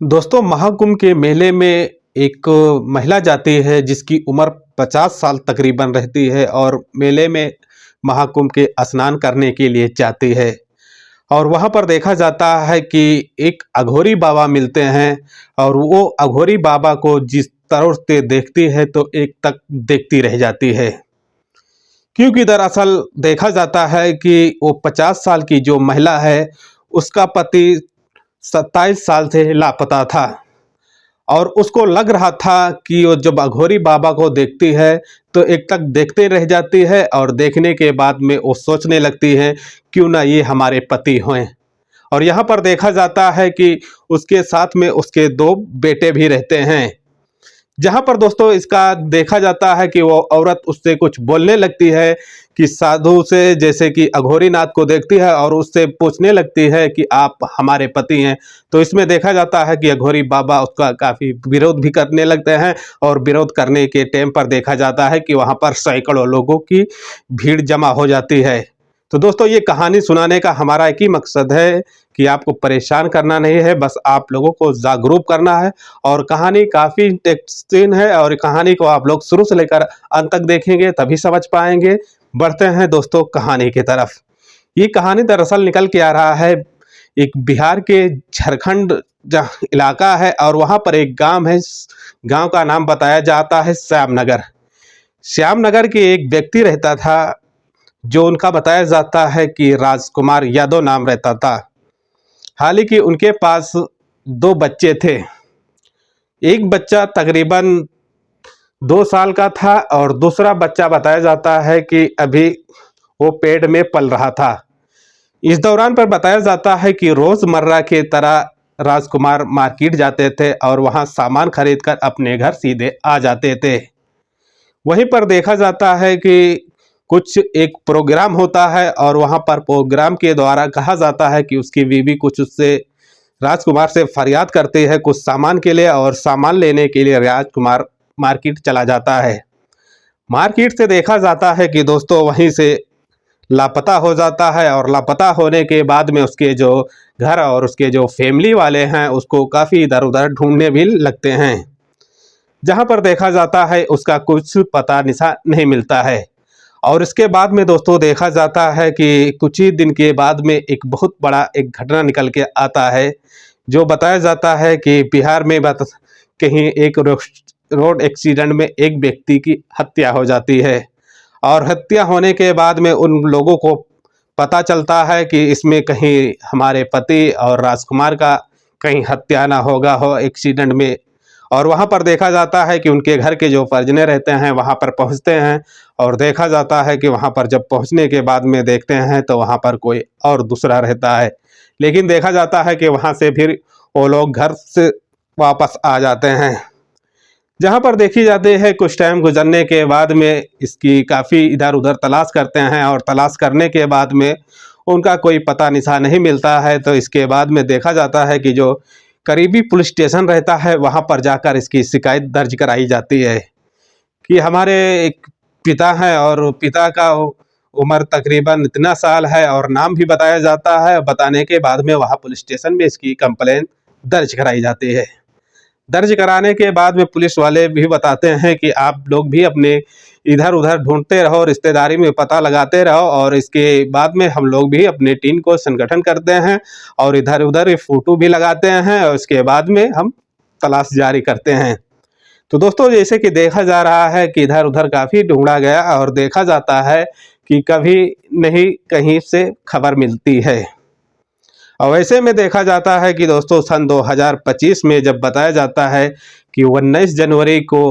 दोस्तों, महाकुंभ के मेले में एक महिला जाती है जिसकी उम्र 50 साल तकरीबन रहती है और मेले में महाकुंभ के स्नान करने के लिए जाती है। और वहाँ पर देखा जाता है कि एक अघोरी बाबा मिलते हैं और वो अघोरी बाबा को जिस तरह से देखती है तो एक तक देखती रह जाती है। क्योंकि दरअसल देखा जाता है कि वो 50 साल की जो महिला है उसका पति 27 साल से लापता था। और उसको लग रहा था कि वो जब अघोरी बाबा को देखती है तो एक तक देखते रह जाती है और देखने के बाद में वो सोचने लगती है क्यों ना ये हमारे पति हों। और यहाँ पर देखा जाता है कि उसके साथ में उसके दो बेटे भी रहते हैं। जहाँ पर दोस्तों इसका देखा जाता है कि वो औरत उससे कुछ बोलने लगती है कि साधु से, जैसे कि अघोरीनाथ को देखती है और उससे पूछने लगती है कि आप हमारे पति हैं। तो इसमें देखा जाता है कि अघोरी बाबा उसका काफ़ी विरोध भी करने लगते हैं और विरोध करने के टाइम पर देखा जाता है कि वहाँ पर सैकड़ों लोगों की भीड़ जमा हो जाती है। तो दोस्तों, ये कहानी सुनाने का हमारा एक ही मकसद है कि आपको परेशान करना नहीं है, बस आप लोगों को जागरूक करना है। और कहानी काफ़ी इंटरेस्टिंग है और कहानी को आप लोग शुरू से लेकर अंत तक देखेंगे तभी समझ पाएंगे। बढ़ते हैं दोस्तों कहानी की तरफ। ये कहानी दरअसल निकल के आ रहा है एक बिहार के झारखंड जहाँ इलाका है और वहाँ पर एक गांव है। गांव का नाम बताया जाता है श्यामनगर। श्यामनगर के एक व्यक्ति रहता था जो उनका बताया जाता है कि राजकुमार यादव नाम रहता था। हालांकि उनके पास दो बच्चे थे। एक बच्चा तकरीबन 2 साल का था और दूसरा बच्चा बताया जाता है कि अभी वो पेट में पल रहा था। इस दौरान पर बताया जाता है कि रोज़मर्रा के तरह राजकुमार मार्केट जाते थे और वहाँ सामान खरीद कर अपने घर सीधे आ जाते थे। वहीं पर देखा जाता है कि कुछ एक प्रोग्राम होता है और वहाँ पर प्रोग्राम के द्वारा कहा जाता है कि उसकी बीवी कुछ उससे राजकुमार से फरियाद करती है कुछ सामान के लिए, और सामान लेने के लिए राजकुमार मार्केट चला जाता है। मार्केट से देखा जाता है कि दोस्तों वहीं से लापता हो जाता है और लापता होने के बाद में उसके जो घर और उसके जो फैमिली वाले हैं उसको काफ़ी इधर उधर ढूंढने भी लगते हैं। जहां पर देखा जाता है उसका कुछ पता निशा नहीं मिलता है। और इसके बाद में दोस्तों देखा जाता है कि कुछ ही दिन के बाद में एक बहुत बड़ा एक घटना निकल के आता है, जो बताया जाता है कि बिहार में कहीं एक रोड एक्सीडेंट में एक व्यक्ति की हत्या हो जाती है। और हत्या होने के बाद में उन लोगों को पता चलता है कि इसमें कहीं हमारे पति और राजकुमार का कहीं हत्या ना होगा हो एक्सीडेंट में। और वहाँ पर देखा जाता है कि उनके घर के जो परिजने रहते हैं वहाँ पर पहुँचते हैं और देखा जाता है कि वहाँ पर जब पहुँचने के बाद में देखते हैं तो वहाँ पर कोई और दूसरा रहता है। लेकिन देखा जाता है कि वहाँ से फिर वो लोग घर से वापस आ जाते हैं। जहाँ पर देखी जाती है कुछ टाइम गुजरने के बाद में इसकी काफ़ी इधर उधर तलाश करते हैं और तलाश करने के बाद में उनका कोई पता निशा नहीं मिलता है। तो इसके बाद में देखा जाता है कि जो करीबी पुलिस स्टेशन रहता है वहाँ पर जाकर इसकी शिकायत दर्ज कराई जाती है कि हमारे एक पिता हैं और पिता का उम्र तकरीबन इतना साल है, और नाम भी बताया जाता है। बताने के बाद में वहाँ पुलिस स्टेशन में इसकी कंप्लेंट दर्ज कराई जाती है। दर्ज कराने के बाद में पुलिस वाले भी बताते हैं कि आप लोग भी अपने इधर उधर ढूंढते रहो, रिश्तेदारी में पता लगाते रहो, और इसके बाद में हम लोग भी अपने टीम को संगठन करते हैं और इधर उधर फोटो भी लगाते हैं और इसके बाद में हम तलाश जारी करते हैं। तो दोस्तों, जैसे कि देखा जा रहा है कि इधर उधर काफ़ी ढूंढा गया और देखा जाता है कि कभी नहीं कहीं से खबर मिलती है। और वैसे में देखा जाता है कि दोस्तों सन 2025 में जब बताया जाता है कि 19 जनवरी को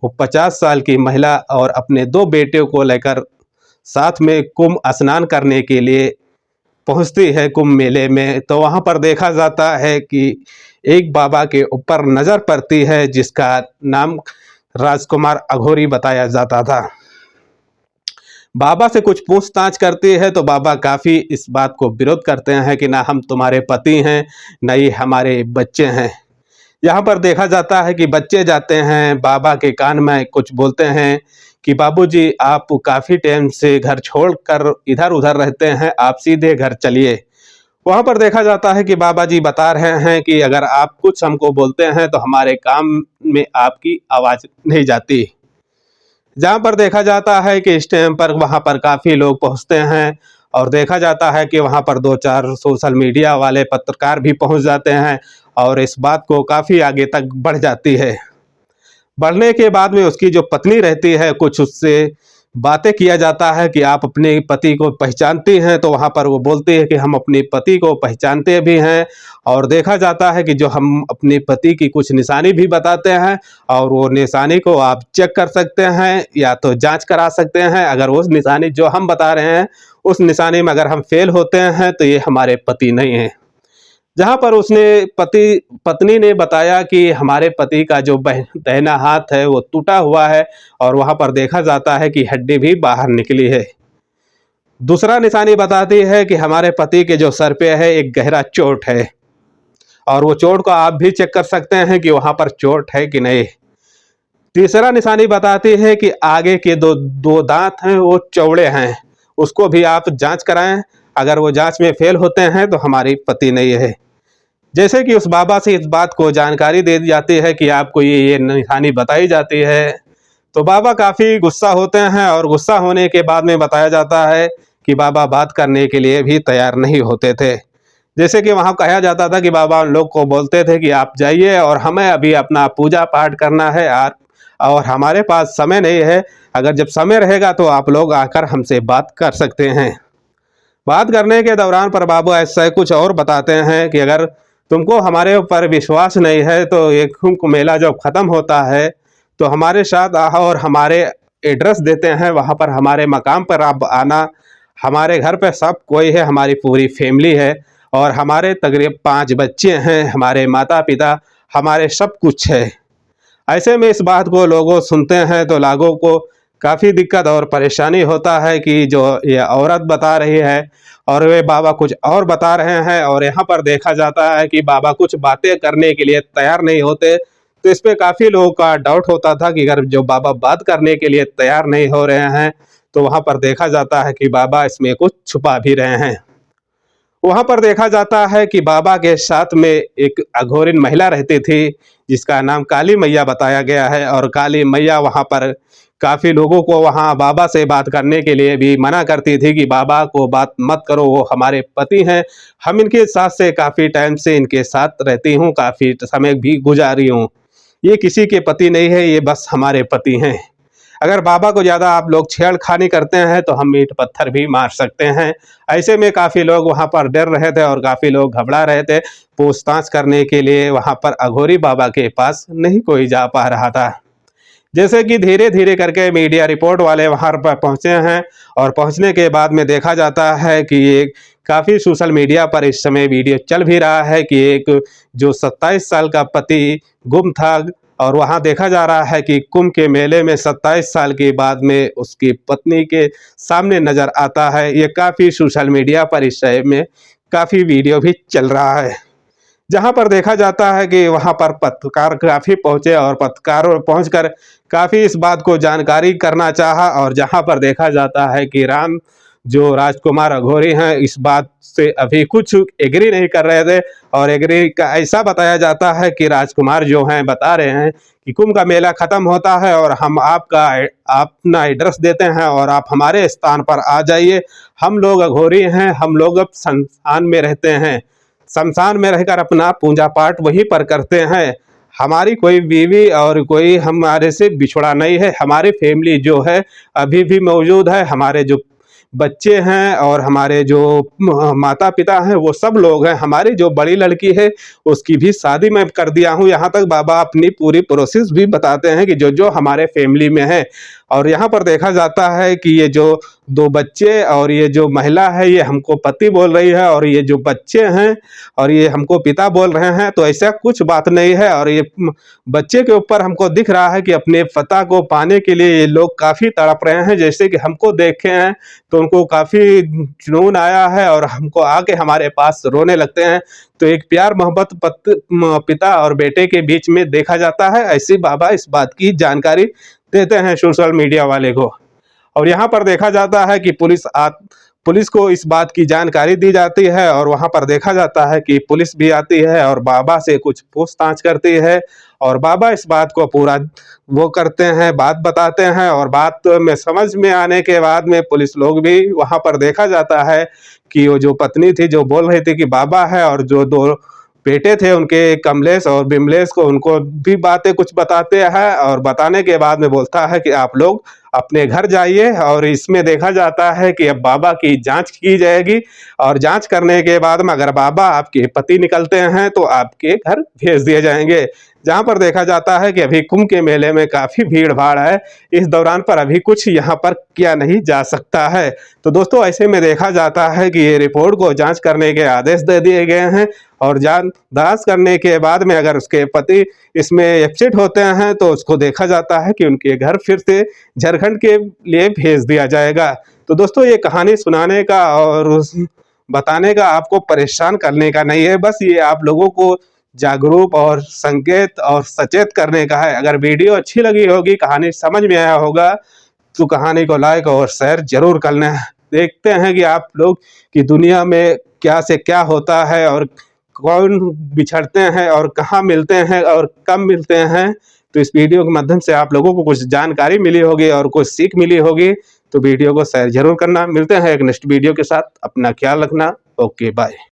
वो 50 साल की महिला और अपने दो बेटे को लेकर साथ में कुंभ स्नान करने के लिए पहुंचती है कुंभ मेले में, तो वहां पर देखा जाता है कि एक बाबा के ऊपर नज़र पड़ती है जिसका नाम राजकुमार अघोरी बताया जाता था। बाबा से कुछ पूछताछ करती है तो बाबा काफ़ी इस बात को विरोध करते हैं कि ना हम तुम्हारे पति हैं, ना ये हमारे बच्चे हैं। यहाँ पर देखा जाता है कि बच्चे जाते हैं बाबा के कान में कुछ बोलते हैं कि बाबूजी आप काफ़ी टाइम से घर छोड़कर इधर उधर रहते हैं, आप सीधे घर चलिए। वहाँ पर देखा जाता है कि बाबा जी बता रहे हैं कि अगर आप कुछ हमको बोलते हैं तो हमारे काम में आपकी आवाज़ नहीं जाती। जहाँ पर देखा जाता है कि इस टाइम पर वहाँ पर काफ़ी लोग पहुँचते हैं और देखा जाता है कि वहाँ पर 2-4 सोशल मीडिया वाले पत्रकार भी पहुँच जाते हैं और इस बात को काफ़ी आगे तक बढ़ जाती है। बढ़ने के बाद में उसकी जो पत्नी रहती है, कुछ उससे बातें किया जाता है कि आप अपने पति को पहचानती हैं, तो वहाँ पर वो बोलती है कि हम अपने पति को पहचानते भी हैं और देखा जाता है कि जो हम अपने पति की कुछ निशानी भी बताते हैं और वो निशानी को आप चेक कर सकते हैं या तो जांच करा सकते हैं। अगर उस निशानी जो हम बता रहे हैं, उस निशानी में अगर हम फेल होते हैं, तो ये हमारे पति नहीं हैं। जहाँ पर उसने पत्नी ने बताया कि हमारे पति का जो दाहिना हाथ है वो टूटा हुआ है और वहाँ पर देखा जाता है कि हड्डी भी बाहर निकली है। दूसरा निशानी बताती है कि हमारे पति के जो सर पे है एक गहरा चोट है और वो चोट को आप भी चेक कर सकते हैं कि वहाँ पर चोट है कि नहीं। तीसरा निशानी बताती है कि आगे के दो दांत हैं वो चौड़े हैं, उसको भी आप जांच कराएं। अगर वो जांच में फेल होते हैं तो हमारी पति नहीं है। जैसे कि उस बाबा से इस बात को जानकारी दे दी जाती है कि आपको ये निशानी बताई जाती है, तो बाबा काफ़ी गुस्सा होते हैं और गुस्सा होने के बाद में बताया जाता है कि बाबा बात करने के लिए भी तैयार नहीं होते थे। जैसे कि वहाँ कहा जाता था कि बाबा उन लोग को बोलते थे कि आप जाइए और हमें अभी अपना पूजा पाठ करना है और हमारे पास समय नहीं है। अगर जब समय रहेगा तो आप लोग आकर हमसे बात कर सकते हैं। बात करने के दौरान पर बाबा ऐसा कुछ और बताते हैं कि अगर तुमको हमारे ऊपर विश्वास नहीं है तो ये कुंभ मेला जब ख़त्म होता है तो हमारे साथ और हमारे एड्रेस देते हैं, वहाँ पर हमारे मकाम पर आप आना। हमारे घर पे सब कोई है, हमारी पूरी फैमिली है और हमारे तकरीब 5 बच्चे हैं, हमारे माता पिता, हमारे सब कुछ है। ऐसे में इस बात को लोगों सुनते हैं तो लोगों को काफ़ी दिक्कत और परेशानी होता है कि जो ये औरत बता रही है और वे बाबा कुछ और बता रहे हैं और यहाँ पर देखा जाता है कि बाबा कुछ बातें करने के लिए तैयार नहीं होते। तो इस पे काफ़ी लोगों का डाउट होता था कि अगर जो बाबा बात करने के लिए तैयार नहीं हो रहे हैं तो वहाँ पर देखा जाता है कि बाबा इसमें कुछ छुपा भी रहे हैं। वहाँ पर देखा जाता है कि बाबा के साथ में एक अघोरिन महिला रहती थी जिसका नाम काली मैया बताया गया है और काली मैया वहाँ पर काफ़ी लोगों को वहाँ बाबा से बात करने के लिए भी मना करती थी कि बाबा को बात मत करो, वो हमारे पति हैं, हम इनके साथ से काफ़ी टाइम से इनके साथ रहती हूँ, काफ़ी समय भी गुजारी हूँ, ये किसी के पति नहीं है, ये बस हमारे पति हैं। अगर बाबा को ज़्यादा आप लोग छेड़खानी करते हैं तो हम ईंट पत्थर भी मार सकते हैं। ऐसे में काफ़ी लोग वहाँ पर डर रहे थे और काफ़ी लोग घबरा रहे थे। पूछताछ करने के लिए वहाँ पर अघोरी बाबा के पास नहीं कोई जा पा रहा था। जैसे कि धीरे धीरे करके मीडिया रिपोर्ट वाले वहाँ पर पहुँचे हैं और पहुँचने के बाद में देखा जाता है कि ये काफ़ी सोशल मीडिया पर इस समय वीडियो चल भी रहा है कि एक जो 27 साल का पति गुम था और वहाँ देखा जा रहा है कि कुंभ के मेले में 27 साल के बाद में उसकी पत्नी के सामने नज़र आता है। ये काफ़ी सोशल मीडिया पर इस समय में काफ़ी वीडियो भी चल रहा है। जहाँ पर देखा जाता है कि वहाँ पर पत्रकार काफ़ी पहुँचे और पत्रकारों पहुँचकर काफ़ी इस बात को जानकारी करना चाहा और जहाँ पर देखा जाता है कि राम जो राजकुमार अघोरी हैं इस बात से अभी कुछ एग्री नहीं कर रहे थे और एग्री का ऐसा बताया जाता है कि राजकुमार जो हैं बता रहे हैं कि कुंभ का मेला ख़त्म होता है और हम आपका अपना एड्रेस देते हैं और आप हमारे स्थान पर आ जाइए। हम लोग अघोरी हैं, हम लोग अब शमशान में रहते हैं, शमशान में रहकर अपना पूजा पाठ वहीं पर करते हैं। हमारी कोई बीवी और कोई हमारे से बिछड़ा नहीं है, हमारी फैमिली जो है अभी भी मौजूद है, हमारे जो बच्चे हैं और हमारे जो माता पिता हैं वो सब लोग हैं। हमारी जो बड़ी लड़की है उसकी भी शादी मैं कर दिया हूँ। यहाँ तक बाबा अपनी पूरी प्रोसेस भी बताते हैं कि जो जो हमारे फैमिली में है। और यहाँ पर देखा जाता है कि ये जो 2 बच्चे और ये जो महिला है ये हमको पति बोल रही है और ये जो बच्चे हैं और ये हमको पिता बोल रहे हैं, तो ऐसा कुछ बात नहीं है। और ये बच्चे के ऊपर हमको दिख रहा है कि अपने पता को पाने के लिए ये लोग काफ़ी तड़प रहे हैं। जैसे कि हमको देखे हैं तो उनको काफ़ी जुनून आया है और हमको आके हमारे पास रोने लगते हैं। तो एक प्यार मोहब्बत पिता और बेटे के बीच में देखा जाता है। ऐसे बाबा इस बात की जानकारी देते हैं सोशल मीडिया वाले को। और यहाँ पर देखा जाता है कि पुलिस को इस बात की जानकारी दी जाती है और वहाँ पर देखा जाता है कि पुलिस भी आती है और बाबा से कुछ पूछताछ करती है और बाबा इस बात को पूरा वो करते हैं, बात बताते हैं और बात में समझ में आने के बाद में पुलिस लोग भी वहाँ पर देखा जाता है कि वो जो पत्नी थी जो बोल रही थी कि बाबा है, और जो 2 बेटे थे उनके कमलेश और बिमलेश को, उनको भी बातें कुछ बताते हैं और बताने के बाद में बोलता है कि आप लोग अपने घर जाइए। और इसमें देखा जाता है कि अब बाबा की जांच की जाएगी और जांच करने के बाद में अगर बाबा आपके पति निकलते हैं तो आपके घर भेज दिए जाएंगे। जहाँ पर देखा जाता है कि अभी कुंभ के मेले में काफ़ी भीड़ भाड़ है, इस दौरान पर अभी कुछ यहाँ पर किया नहीं जा सकता है। तो दोस्तों ऐसे में देखा जाता है कि ये रिपोर्ट को जांच करने के आदेश दे दिए गए हैं और जांच करने के बाद में अगर उसके पति इसमें एब्सेंट होते हैं तो उसको देखा जाता है कि उनके घर फिर से झारखंड के लिए भेज दिया जाएगा। तो दोस्तों ये कहानी सुनाने का और बताने का आपको परेशान करने का नहीं है, बस ये आप लोगों को जागरूक और संकेत और सचेत करने का है। अगर वीडियो अच्छी लगी होगी, कहानी समझ में आया होगा, तो कहानी को लाइक और शेयर जरूर करना है। देखते हैं कि आप लोग की दुनिया में क्या से क्या होता है और कौन बिछड़ते हैं और कहाँ मिलते हैं और कब मिलते हैं। तो इस वीडियो के माध्यम से आप लोगों को कुछ जानकारी मिली होगी और कुछ सीख मिली होगी, तो वीडियो को शेयर जरूर करना। मिलते हैं एक नेक्स्ट वीडियो के साथ, अपना ख्याल रखना। Okay bye.